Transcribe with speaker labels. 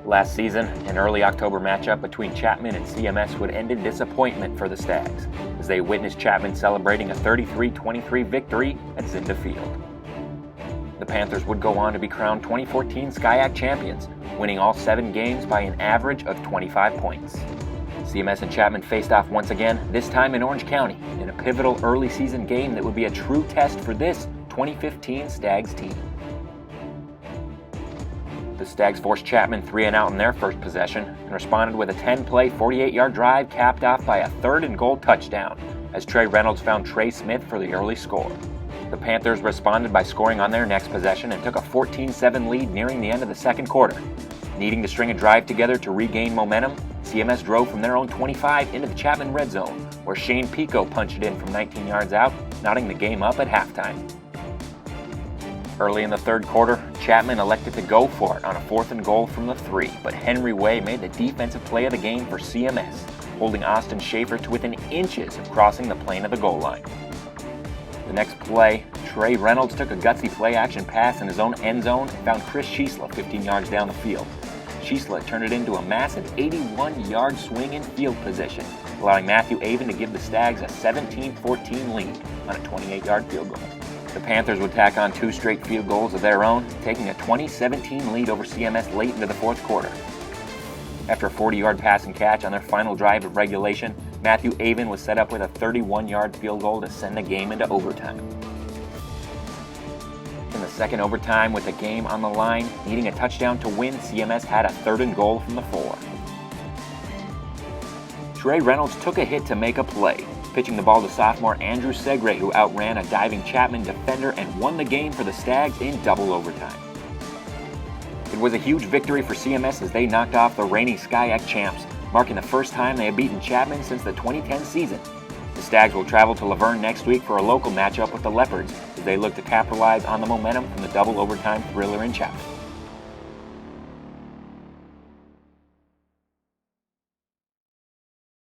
Speaker 1: Last season, an early October matchup between Chapman and CMS would end in disappointment for the Stags, as they witnessed Chapman celebrating a 33-23 victory at Zinda Field. The Panthers would go on to be crowned 2014 SCIAC champions, winning all 7 games by an average of 25 points. CMS and Chapman faced off once again, this time in Orange County, in a pivotal early season game that would be a true test for this 2015 Stags team. The Stags forced Chapman 3 and out in their first possession and responded with a 10-play, 48-yard drive capped off by a 3rd and goal touchdown as Trey Reynolds found Trey Smith for the early score. The Panthers responded by scoring on their next possession and took a 14-7 lead nearing the end of the second quarter. Needing to string a drive together to regain momentum, CMS drove from their own 25 into the Chapman red zone, where Shane Pico punched it in from 19 yards out, knotting the game up at halftime. Early in the third quarter, Chapman elected to go for it on a 4th and goal from the 3, but Henry Way made the defensive play of the game for CMS, holding Austin Schaefer to within inches of crossing the plane of the goal line. The next play, Trey Reynolds took a gutsy play-action pass in his own end zone and found Chris Schiesla 15 yards down the field. Schiesla turned it into a massive 81-yard swing in field position, allowing Matthew Avon to give the Stags a 17-14 lead on a 28-yard field goal. The Panthers would tack on 2 straight field goals of their own, taking a 20-17 lead over CMS late into the fourth quarter. After a 40-yard pass and catch on their final drive of regulation, Matthew Avon was set up with a 31-yard field goal to send the game into overtime. In the second overtime, with the game on the line, needing a touchdown to win, CMS had a 3rd and goal from the 4. Trey Reynolds took a hit to make a play, pitching the ball to sophomore Andrew Segre, who outran a diving Chapman defender and won the game for the Stags in double overtime. It was a huge victory for CMS as they knocked off the reigning SCIAC champs, marking the first time they had beaten Chapman since the 2010 season. The Stags will travel to Laverne next week for a local matchup with the Leopards as they look to capitalize on the momentum from the double overtime thriller in Chapman.